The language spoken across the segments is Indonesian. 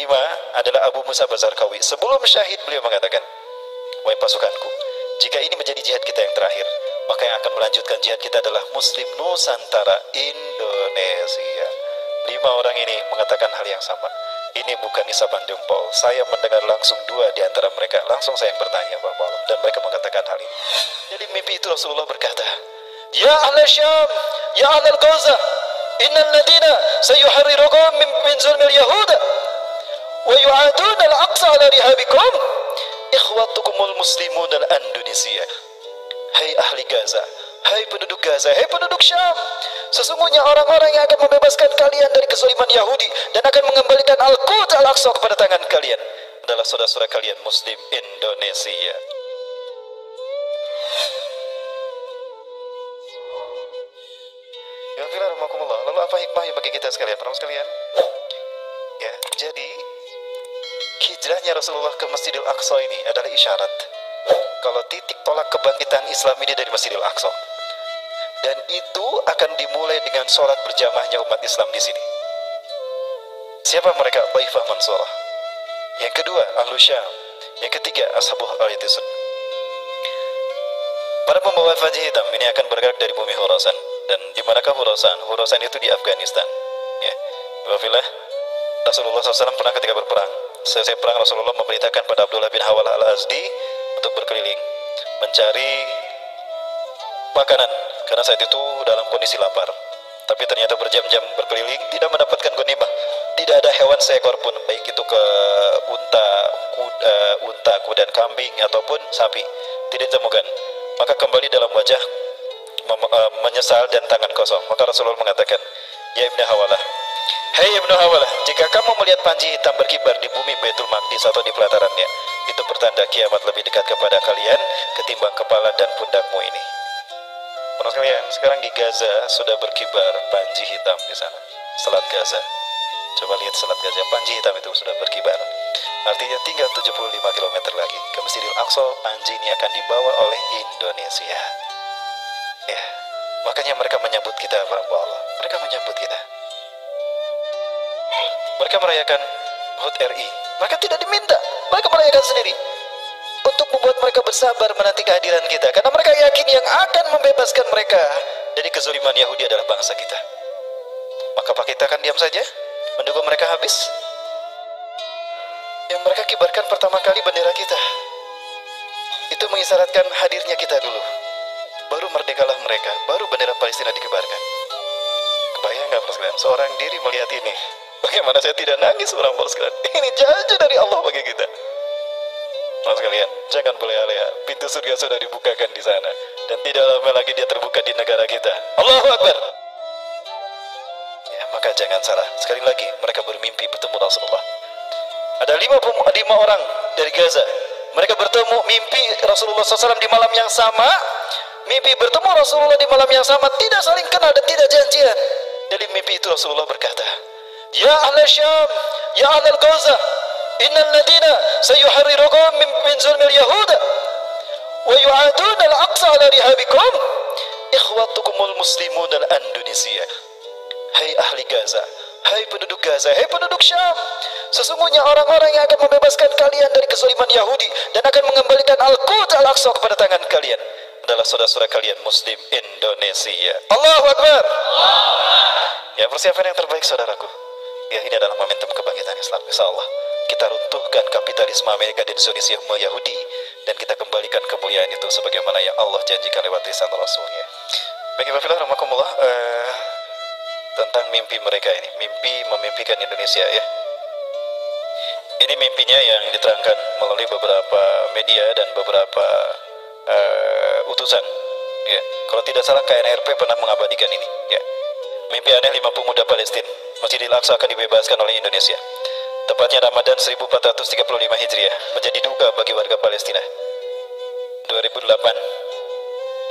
kelima adalah Abu Musa Bazarkawi. Sebelum syahid beliau mengatakan, wahai pasukanku, jika ini menjadi jihad kita yang terakhir, maka yang akan melanjutkan jihad kita adalah Muslim Nusantara Indonesia. 5 orang ini mengatakan hal yang sama. Ini bukan isapan jempol. Saya mendengar langsung 2 di antara mereka. Langsung saya yang bertanya, Bapak Allah, dan mereka mengatakan hal ini. Jadi mimpi itu Rasulullah berkata, Ya ahla Syam, ya ahla Gaza, innal ladina sayuharrirukum min zulmil Yahuda wa yu'aduna al-aqsa ala rihabikum ikhwatukumul muslimun al-Indonesia. Hai ahli Gaza, hai penduduk Gaza, hai penduduk Syam, sesungguhnya orang-orang yang akan membebaskan kalian dari kezaliman Yahudi dan akan mengembalikan Al-Quds Al-Aqsa kepada tangan kalian adalah saudara-saudara kalian Muslim Indonesia. Ya Alhamdulillah. Lalu apa hikmahnya bagi kita sekalian, para sekalian? Ya, jadi hijrahnya Rasulullah ke Masjidil Aqsa ini adalah isyarat kalau titik tolak kebangkitan Islam ini dari Masjidil Aqsa. Dan itu akan dimulai dengan sholat berjamaahnya umat Islam di sini. Siapa mereka? Taifah Mansurah. Yang kedua, Ahlu Syam. Yang ketiga, Ashabul Ayatisun. Para pembawa Fajr Hitam ini akan bergerak dari bumi Khurasan. Dan di manakah Khurasan? Khurasan itu di Afghanistan. Ya, Alhamdulillah, Rasulullah SAW pernah ketika berperang, selesai perang Rasulullah memerintahkan pada Abdullah bin Hawal al-Azdi untuk berkeliling mencari makanan, karena saat itu dalam kondisi lapar. Tapi ternyata berjam-jam berkeliling tidak mendapatkan ghanimah. Tidak ada hewan seekor pun, baik itu ke unta, kuda, kambing ataupun sapi, tidak ditemukan. Maka kembali dalam wajah menyesal dan tangan kosong. Maka Rasulullah mengatakan, Ya Ibnu Hawalah, Hei Ibnu Hawalah, jika kamu melihat panji hitam berkibar di bumi Baitul Maqdis atau di pelatarannya, itu pertanda kiamat lebih dekat kepada kalian ketimbang kepala dan pundakmu ini. Para sekalian, sekarang di Gaza sudah berkibar panji hitam di sana. Selat Gaza. Coba lihat selat Gaza, panji hitam itu sudah berkibar. Artinya tinggal 75 km lagi ke Masjidil Aqsa, panji ini akan dibawa oleh Indonesia. Ya, makanya mereka menyambut kita, para Allah. Mereka menyambut kita. Mereka merayakan HUT RI. Mereka tidak diminta, mereka merayakan sendiri. Untuk membuat mereka bersabar menanti kehadiran kita. Karena mereka yakin yang akan membebaskan mereka dari kezaliman Yahudi adalah bangsa kita. Maka apa kita akan diam saja menunggu mereka habis? Yang mereka kibarkan pertama kali bendera kita. Itu mengisyaratkan hadirnya kita dulu. Baru merdekalah mereka, baru bendera Palestina dikibarkan. Kebayang nggak, sekalian? Seorang diri melihat ini. Bagaimana saya tidak nangis, orang sekalian? Ini janji dari Allah bagi kita. Mas sekalian, jangan berleha-leha. Pintu surga sudah dibukakan di sana, dan tidak lama lagi dia terbuka di negara kita. Allahu Akbar. Ya, maka jangan salah. Sekali lagi, mereka bermimpi bertemu Rasulullah. Ada 5 orang dari Gaza. Mereka bertemu mimpi Rasulullah SAW di malam yang sama. Mimpi bertemu Rasulullah di malam yang sama, tidak saling kenal dan tidak janjian. Dari mimpi itu Rasulullah berkata, Ya ahla Syam, ya ahla Gaza, innal ladina sayuharrirukum min zulmil Yahuda wa yu'aduna al-aqsa ala rihabikum ikhwatukumul muslimun al-Indonesia. Hai ahli Gaza, hai penduduk Gaza, hai penduduk Syam, sesungguhnya orang-orang yang akan membebaskan kalian dari kezaliman Yahudi dan akan mengembalikan Al-Quds Al-Aqsa kepada tangan kalian adalah saudara-saudara kalian Muslim Indonesia. Allahu Akbar. Ya, persiapan yang terbaik saudaraku. Ya, ini adalah momentum kebangkitan Islam. Insyaallah kita runtuhkan kapitalisme Amerika dan Zionisme Yahudi, dan kita kembalikan kemuliaan itu sebagaimana yang Allah janjikan lewat lisan Rasulnya. Baik, Bapak Rahmatullah, tentang mimpi mereka ini, mimpi memimpikan Indonesia, ya. Ini mimpinya yang diterangkan melalui beberapa media dan beberapa utusan. Ya, kalau tidak salah KNRP pernah mengabadikan ini. Ya, mimpi aneh 5 pemuda Palestina, Masjidil Aqsa akan dibebaskan oleh Indonesia. Tepatnya Ramadan 1435 Hijriah, menjadi duka bagi warga Palestina. 2008,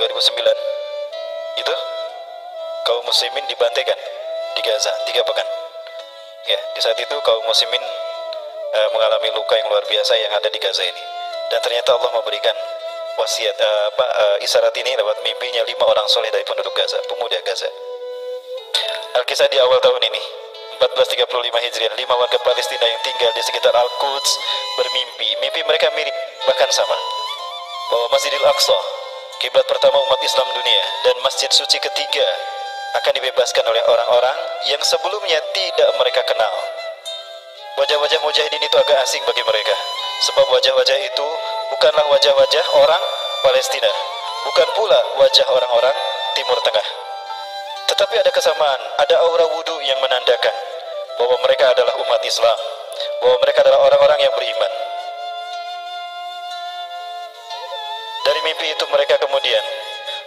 2009, itu kaum muslimin dibantaikan di Gaza 3 pekan. Ya, di saat itu kaum muslimin mengalami luka yang luar biasa yang ada di Gaza ini. Dan ternyata Allah memberikan wasiat isyarat ini lewat mimpinya 5 orang soleh dari penduduk Gaza, pemuda Gaza. Alkisah di awal tahun ini, 1435 Hijriah, 5 warga Palestina yang tinggal di sekitar Al-Quds bermimpi. Mimpi mereka mirip, bahkan sama, bahwa Masjidil Aqsa, kiblat pertama umat Islam dunia, dan masjid suci ketiga akan dibebaskan oleh orang-orang yang sebelumnya tidak mereka kenal. Wajah-wajah mujahidin itu agak asing bagi mereka, sebab wajah-wajah itu bukanlah wajah-wajah orang Palestina, bukan pula wajah orang-orang Timur Tengah. Tetapi ada kesamaan, ada aura wudhu yang menandakan bahwa mereka adalah umat Islam, bahwa mereka adalah orang-orang yang beriman. Dari mimpi itu mereka kemudian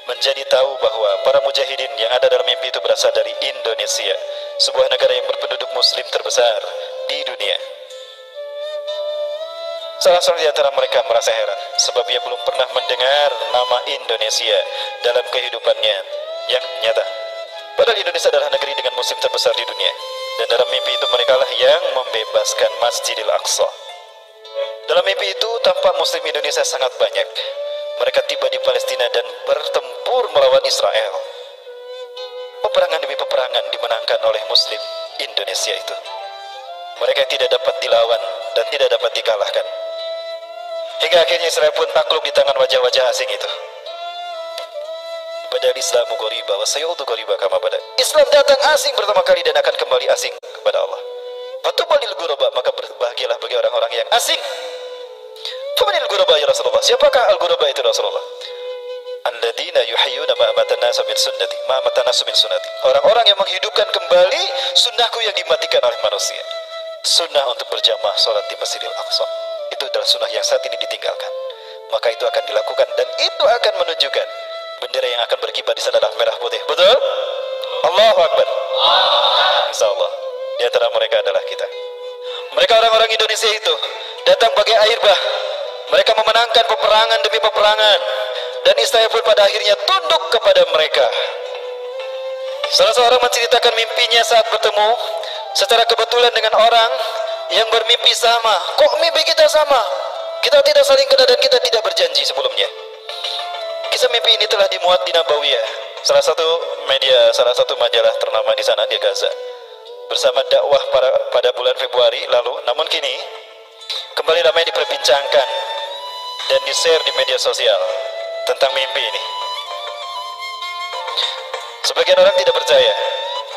menjadi tahu bahwa para mujahidin yang ada dalam mimpi itu berasal dari Indonesia, sebuah negara yang berpenduduk muslim terbesar di dunia. Salah seorang di antara mereka merasa heran, sebab ia belum pernah mendengar nama Indonesia dalam kehidupannya yang nyata. Padahal Indonesia adalah negeri dengan muslim terbesar di dunia, dan dalam mimpi itu mereka lah yang membebaskan Masjidil Aqsa. Dalam mimpi itu tampak muslim Indonesia sangat banyak. Mereka tiba di Palestina dan bertempur melawan Israel. Peperangan demi peperangan dimenangkan oleh muslim Indonesia itu. Mereka tidak dapat dilawan dan tidak dapat dikalahkan. Hingga akhirnya Israel pun takluk di tangan wajah-wajah asing itu. Badal Islamu ghoriba wa sayudu ghoriba kama bada. Islam datang asing pertama kali dan akan kembali asing kepada Allah. Fatubalil ghuraba, maka berbahagialah bagi orang-orang yang asing. Famanil ghuraba ya Rasulullah? Siapakah al-ghuraba itu Rasulullah? Alladzina yuhayyuna ma amatanasu min sunnati, ma amatanasu min sunnati. Orang-orang yang menghidupkan kembali sunnahku yang dimatikan oleh manusia. Sunnah untuk berjamaah salat di Masjidil Aqsa. Itu adalah sunnah yang saat ini ditinggalkan. Maka itu akan dilakukan dan itu akan menunjukkan bendera yang akan berkibar di sana adalah merah putih. Betul? Allahu Akbar. Insya Allah di antara mereka adalah kita. Mereka orang-orang Indonesia itu datang bagai air bah. Mereka memenangkan peperangan demi peperangan, dan Israel pun pada akhirnya tunduk kepada mereka. Salah seorang menceritakan mimpinya saat bertemu secara kebetulan dengan orang yang bermimpi sama. Kok mimpi kita sama? Kita tidak saling kenal dan kita tidak berjanji sebelumnya. Kisah mimpi ini telah dimuat di Nabawiyah, salah satu media, salah satu majalah ternama di sana di Gaza, bersama dakwah pada bulan Februari lalu. Namun kini kembali ramai diperbincangkan dan di-share di media sosial tentang mimpi ini. Sebagian orang tidak percaya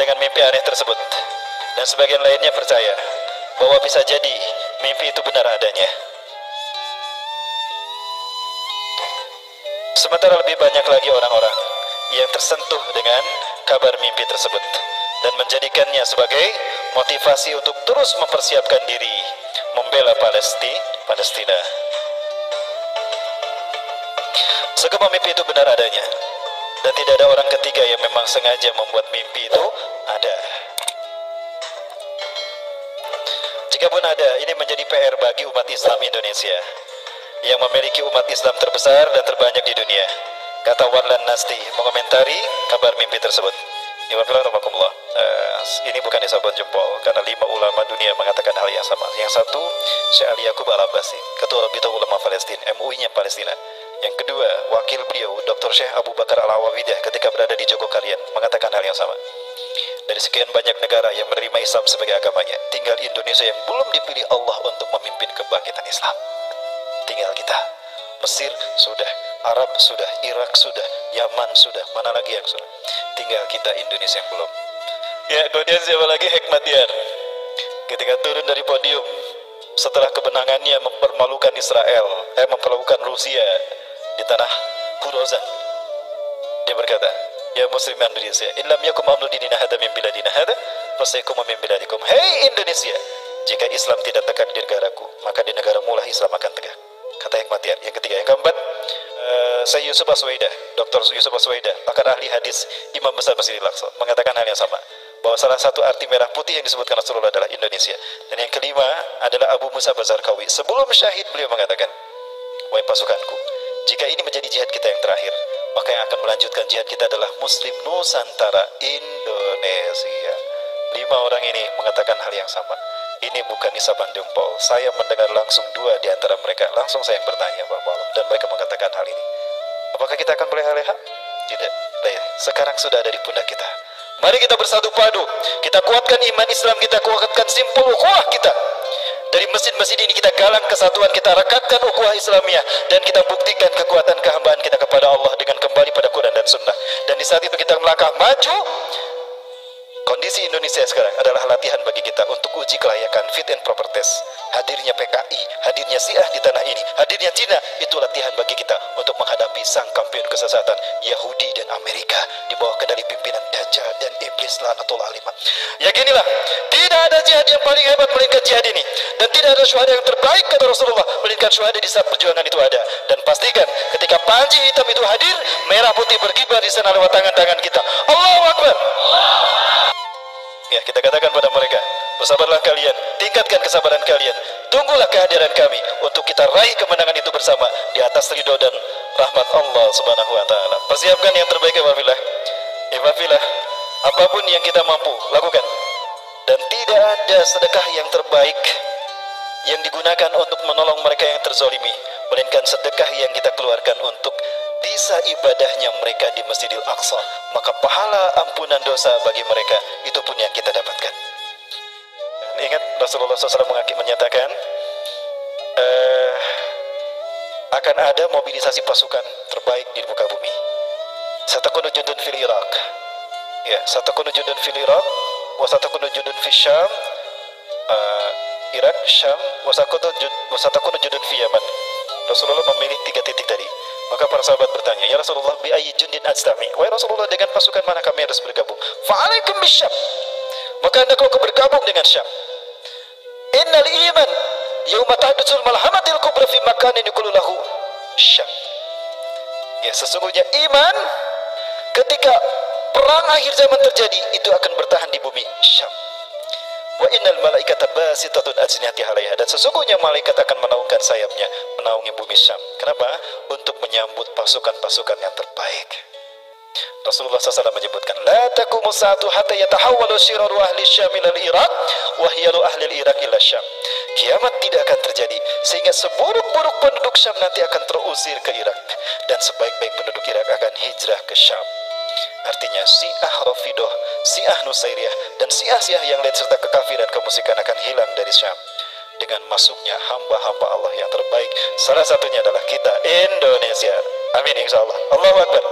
dengan mimpi aneh tersebut, dan sebagian lainnya percaya bahwa bisa jadi mimpi itu benar adanya. Sementara lebih banyak lagi orang-orang yang tersentuh dengan kabar mimpi tersebut dan menjadikannya sebagai motivasi untuk terus mempersiapkan diri membela Palestina. Segala mimpi itu benar adanya, dan tidak ada orang ketiga yang memang sengaja membuat mimpi itu ada. Jikapun ada, ini menjadi PR bagi umat Islam Indonesia yang memiliki umat Islam terbesar dan terbanyak di dunia. Kata Warlan Nasti mengomentari kabar mimpi tersebut. Ini bukan isapan jempol, karena 5 ulama dunia mengatakan hal yang sama. Yang satu, Syekh Ali Yaqub Al-Abbasi, Ketua Rabita Ulama Palestina, MUI-nya Palestina. Yang kedua, wakil beliau, Dr. Syekh Abu Bakar Al-Awawidah, ketika berada di Jogokarian, mengatakan hal yang sama. Dari sekian banyak negara yang menerima Islam sebagai agamanya, tinggal Indonesia yang belum dipilih Allah untuk memimpin kebangkitan Islam. Tinggal kita. Mesir sudah, Arab sudah, Irak sudah, Yaman sudah, mana lagi yang sudah? Tinggal kita Indonesia yang belum. Ya, kemudian siapa lagi? Hekmatyar, ketika turun dari podium setelah kemenangannya mempermalukan Israel, mempermalukan Rusia di tanah Khurassan, dia berkata, ya Muslim Indonesia, in lam yakum amnu dinina hada min biladina hada fasaykum min biladikum. Hei Indonesia, jika Islam tidak tegak di negaraku, maka di negaramu lah Islam akan tegak. Kata Hekmatyar. Yang ketiga, yang keempat, Syekh Yusuf Baswaidah, Dr. Yusuf Baswaidah, pakar ahli hadis, Imam Besar Masjidil Aqsa, mengatakan hal yang sama, bahwa salah satu arti merah putih yang disebutkan Rasulullah adalah Indonesia. Dan yang kelima adalah Abu Musa Bazarkawi. Sebelum syahid beliau mengatakan, wahai pasukanku, jika ini menjadi jihad kita yang terakhir, maka yang akan melanjutkan jihad kita adalah Muslim Nusantara Indonesia. 5 orang ini mengatakan hal yang sama. Ini bukan isapan jempol. Saya mendengar langsung 2 di antara mereka. Langsung saya bertanya, Bapak Allah, dan mereka mengatakan hal ini. Apakah kita akan boleh leha? Tidak. Sekarang sudah ada di pundak kita. Mari kita bersatu padu, kita kuatkan iman Islam, kita kuatkan simpul ukhuwah kita. Dari masjid-masjid ini kita galang kesatuan, kita rekatkan ukhuwah Islamiyah, dan kita buktikan kekuatan kehambaan kita kepada Allah dengan kembali pada Quran dan Sunnah. Dan di saat itu kita melangkah maju. Kondisi Indonesia sekarang adalah latihan bagi kita untuk uji kelayakan, fit and proper test. Hadirnya PKI, hadirnya Syiah di tanah ini, hadirnya Cina, itu latihan bagi kita untuk menghadapi sang kampion kesesatan Yahudi dan Amerika di bawah kendali pimpinan Dajjal dan Iblis laknatullah alaihim. Yakinilah, tidak ada jihad yang paling hebat melainkan jihad ini, dan tidak ada syuhada yang terbaik kata Rasulullah melainkan syuhada di saat perjuangan itu ada. Dan pastikan ketika panji hitam itu hadir, merah putih berkibar di sana lewat tangan-tangan kita. Allahu Akbar. Ya, kita katakan pada mereka, bersabarlah kalian, tingkatkan kesabaran kalian, tunggulah kehadiran kami untuk kita raih kemenangan itu bersama di atas ridho dan rahmat Allah Subhanahu wa taala. Persiapkan yang terbaik ya Wafilah. Apapun yang kita mampu lakukan. Dan tidak ada sedekah yang terbaik yang digunakan untuk menolong mereka yang terzolimi, melainkan sedekah yang kita keluarkan untuk bisa ibadahnya mereka di Masjidil Aqsa, maka pahala ampunan dosa bagi mereka itu pun yang kita dapatkan. Dan ingat Rasulullah SAW menyatakan akan ada mobilisasi pasukan terbaik di muka bumi. Satakunu jundun fil Iraq, ya, satakunu jundun fil Iraq, wa satakunu jundun fil Syam, Irak, Syam, wa satakunu jundun fil Yaman. Rasulullah memilih 3 titik tadi. Maka para sahabat bertanya, ya Rasulullah, bi ayyi jundin ajtami? Wahai Rasulullah, dengan pasukan mana kami harus bergabung? Fa'alaikum bisyam. Maka hendaklah kau bergabung dengan Syam. Innal iman yauma tahdusul malhamatil kubra fi makanin yuqulu lahu Syam. Ya, sesungguhnya iman ketika perang akhir zaman terjadi itu akan bertahan di bumi Syam. Wa innal malaikata basitatun ajnihatiha 'alaiha, dan sesungguhnya malaikat akan menaungkan sayapnya menaungi bumi Syam. Kenapa? Untuk menyambut pasukan-pasukan yang terbaik. Rasulullah SAW menyebutkan, la taqumu sa'atu hatta yatahawwalu syiraru ahli Syam ila al-Iraq wa hiyalu ahli al-Iraq ila Syam. Kiamat tidak akan terjadi sehingga seburuk-buruk penduduk Syam nanti akan terusir ke Irak, dan sebaik-baik penduduk Irak akan hijrah ke Syam. Artinya Syiah Rafidah, Syiah Nusairiyah, dan Syiah yang lain serta kekafiran kemusyrikan akan hilang dari Syam dengan masuknya hamba-hamba Allah yang terbaik. Salah satunya adalah kita Indonesia. Amin insyaallah. Allahu Akbar.